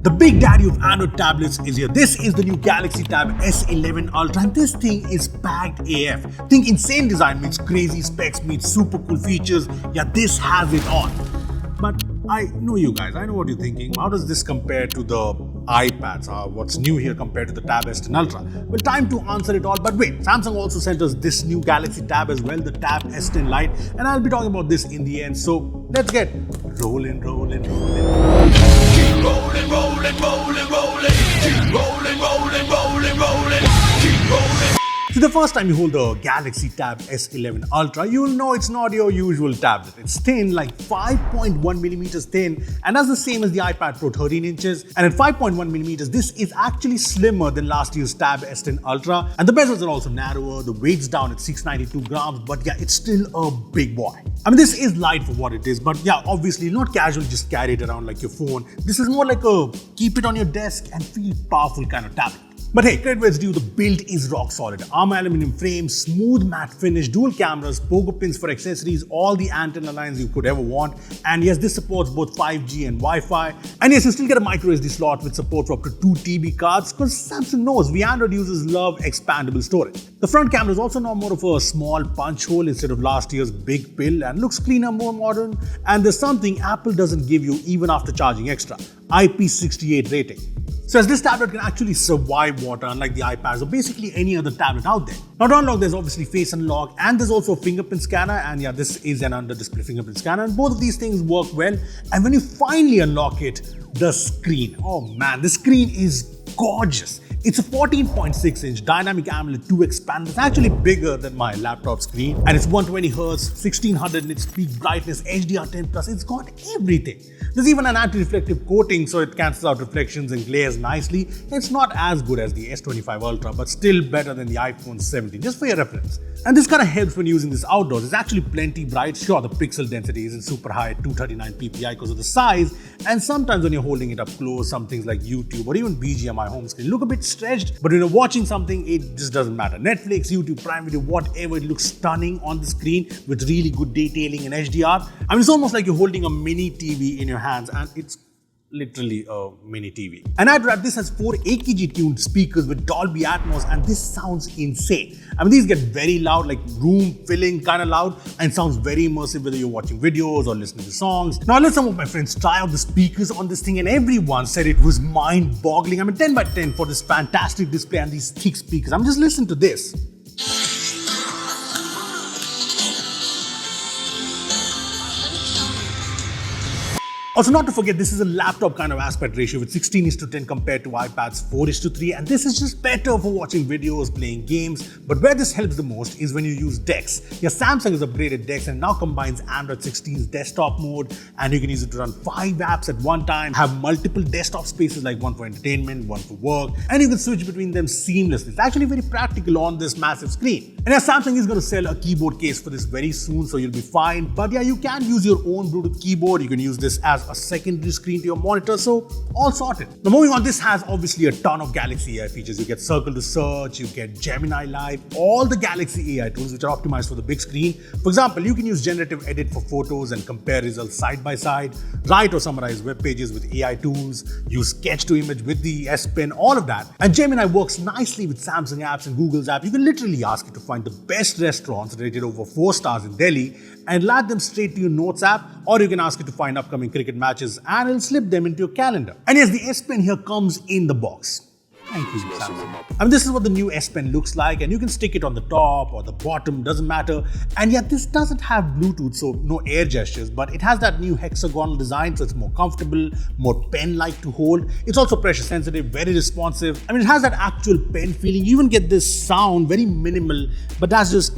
The big daddy of Android tablets is here. This is the new Galaxy Tab S11 Ultra and this thing is packed AF. Think insane design meets crazy specs meets super cool features. Yeah, this has it all. But I know you guys, I know what you're thinking. How does this compare to the iPads? What's new here compared to the Tab S10 Ultra? Well, time to answer it all. But wait, Samsung also sent us this new Galaxy Tab as well, the Tab S10 Lite. And I'll be talking about this in the end. So let's get rolling. Keep rolling. Keep rolling. Keep rolling. So the first time you hold the Galaxy Tab S11 Ultra, you'll know it's not your usual tablet. It's thin, like 5.1 millimeters thin, and that's the same as the iPad Pro 13 inches. And at 5.1 millimeters, this is actually slimmer than last year's Tab S10 Ultra. And the bezels are also narrower, the weight's down at 692 grams, but yeah, it's still a big boy. I mean, this is light for what it is, but yeah, obviously not casual, just carry it around like your phone. This is more like a keep it on your desk and feel powerful kind of tablet. But hey, credit where it's due, the build is rock solid. Armor aluminum frame, smooth matte finish, dual cameras, pogo pins for accessories, all the antenna lines you could ever want. And yes, this supports both 5G and Wi-Fi. And yes, you still get a micro SD slot with support for up to 2 TB cards because Samsung knows we Android users love expandable storage. The front camera is also now more of a small punch hole instead of last year's big pill and looks cleaner, more modern. And there's something Apple doesn't give you even after charging extra, IP68 rating. So as this tablet can actually survive water unlike the iPads or basically any other tablet out there. Now to unlock, there's obviously face unlock and there's also a fingerprint scanner, and yeah, this is an under-display fingerprint scanner, and both of these things work well. And when you finally unlock it, the screen, oh man, the screen is gorgeous. It's a 14.6-inch dynamic AMOLED 2X panel. It's actually bigger than my laptop screen, and it's 120 Hz, 1600 nits peak brightness, HDR10+. It's got everything. There's even an anti-reflective coating, so it cancels out reflections and glares nicely. It's not as good as the S25 Ultra, but still better than the iPhone 17, just for your reference. And this kind of helps when using this outdoors. It's actually plenty bright. Sure, the pixel density isn't super high at 239 ppi because of the size, and sometimes when you're holding it up close, some things like YouTube or even BGMI home screen look a bit stretched, but when you're watching something, it just doesn't matter. Netflix, YouTube, Prime Video, whatever, it looks stunning on the screen with really good detailing and HDR. I mean, it's almost like you're holding a mini TV in your hands, and it's literally a mini TV. And I'd wrap, this has 4 AKG tuned speakers with Dolby Atmos, and this sounds insane. I mean, these get very loud, like room filling kind of loud, and sounds very immersive whether you're watching videos or listening to songs. Now I let some of my friends try out the speakers on this thing, and everyone said it was mind-boggling. I mean, 10 by 10 for this fantastic display and these thick speakers. I mean, just listen to this. Also, not to forget, this is a laptop kind of aspect ratio with 16:10 compared to iPad's 4:3, and this is just better for watching videos, playing games. But where this helps the most is when you use DeX. Yeah, Samsung has upgraded DeX and now combines Android 16's desktop mode, and you can use it to run 5 apps at one time, have multiple desktop spaces like one for entertainment, one for work, and you can switch between them seamlessly. It's actually very practical on this massive screen. And yeah, Samsung is going to sell a keyboard case for this very soon, so you'll be fine. But yeah, you can use your own Bluetooth keyboard. You can use this as a secondary screen to your monitor, so all sorted. Now moving on, this has obviously a ton of Galaxy AI features. You get Circle to search, you get Gemini Live, all the Galaxy AI tools which are optimized for the big screen. For example, you can use generative edit for photos and compare results side by side, write or summarize web pages with AI tools, use sketch to image with the S Pen, all of that. And Gemini works nicely with Samsung apps and Google's app. You can literally ask it to find the best restaurants rated over 4 stars in Delhi and add them straight to your Notes app, or you can ask it to find upcoming cricket matches and it'll slip them into your calendar. And yes, the S Pen here comes in the box. Thank you, Samsung. I mean, this is what the new S Pen looks like, and you can stick it on the top or the bottom, doesn't matter. And yet this doesn't have Bluetooth, so no air gestures, but it has that new hexagonal design, so it's more comfortable, more pen-like to hold. It's also pressure sensitive, very responsive. I mean, it has that actual pen feeling. You even get this sound, very minimal, but that's just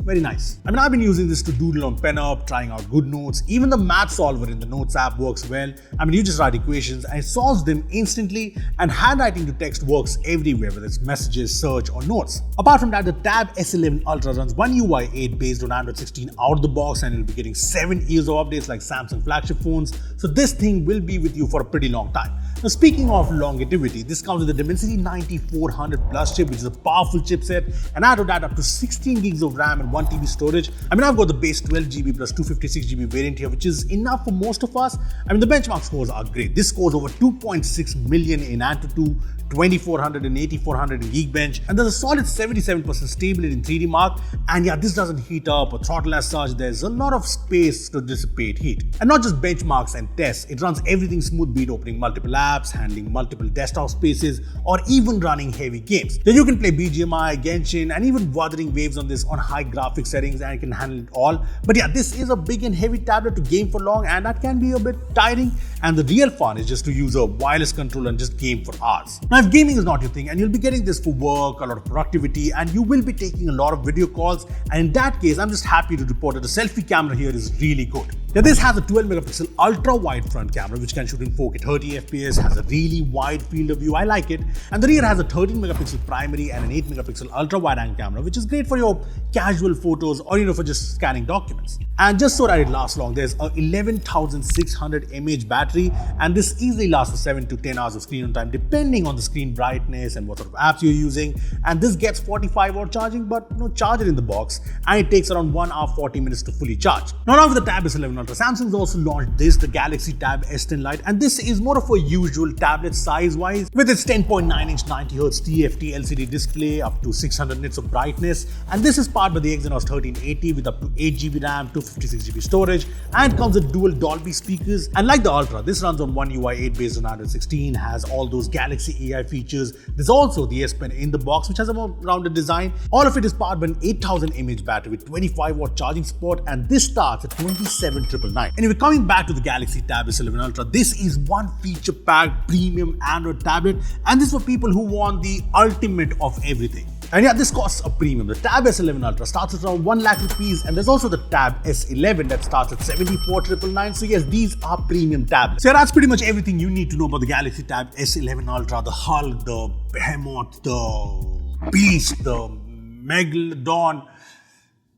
very nice. I mean, I've been using this to doodle on PenUp, trying out GoodNotes. Even the math solver in the Notes app works well. I mean, you just write equations and it solves them instantly, and handwriting to text works everywhere, whether it's messages, search, or notes. Apart from that, the Tab S11 Ultra runs One UI 8 based on Android 16 out of the box, and it'll be getting 7 years of updates like Samsung flagship phones. So this thing will be with you for a pretty long time. Now, speaking of longevity, this comes with the Dimensity 9400 Plus chip, which is a powerful chipset, and add to that up to 16 gigs of RAM and 1 TB storage. I mean, I've got the base 12GB plus 256GB variant here, which is enough for most of us. I mean, the benchmark scores are great. This scores over 2.6 million in AnTuTu, 2400 and 8400 in Geekbench, and there's a solid 77% stability in 3D Mark. And yeah, this doesn't heat up or throttle as such. There's a lot of space to dissipate heat. And not just benchmarks and tests, it runs everything smooth, be it opening multiple apps, handling multiple desktop spaces, or even running heavy games. Then you can play BGMI, Genshin, and even Wuthering Waves on this on high graphic settings, and it can handle it all. But yeah, this is a big and heavy tablet to game for long, and that can be a bit tiring. And the real fun is just to use a wireless controller and just game for hours. Now, if gaming is not your thing, and you'll be getting this for work, a lot of productivity, and you will be taking a lot of video calls, and in that case, I'm just happy to report that the selfie camera here is really good. Now, this has a 12 megapixel ultra wide front camera, which can shoot in 4K 30 FPS, has a really wide field of view, I like it. And the rear has a 13 megapixel primary and an 8 megapixel ultra wide angle camera, which is great for your casual photos or for just scanning documents. And just so that it lasts long, there's a 11,600 mAh battery, and this easily lasts for 7 to 10 hours of screen on time, depending on the screen brightness and what sort of apps you're using. And this gets 45-watt charging, but no charger in the box, and it takes around 1 hour 40 minutes to fully charge. Now, along with the Tab S11 Ultra, Samsung's also launched the Galaxy Tab S10 Lite, and this is more of a usual tablet size-wise, with its 10.9-inch 90Hz TFT LCD display, up to 600 nits of brightness, and this is powered by the Exynos 1380 with up to 8GB RAM, 256GB storage, and comes with dual Dolby speakers. And like the Ultra, this runs on One UI 8 based on Android 16, has all those Galaxy AI features. There's also the S Pen in the box, which has a more rounded design. All of it is powered by an 8,000 mAh battery with 25-watt charging support, and this starts at 27,999. Anyway, coming back to the Galaxy Tab S11 Ultra, this is one feature-packed premium Android tablet, and this is for people who want the ultimate of everything. And yeah, this costs a premium. The Tab S11 Ultra starts at around 1 lakh rupees, and there's also the Tab S11 that starts at 74,999. So yes, these are premium tablets. So yeah, that's pretty much everything you need to know about the Galaxy Tab S11 Ultra, the Hulk, the Behemoth, the Beast, the Megalodon.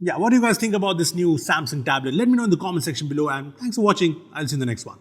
Yeah, what do you guys think about this new Samsung tablet? Let me know in the comment section below, and thanks for watching. I'll see you in the next one.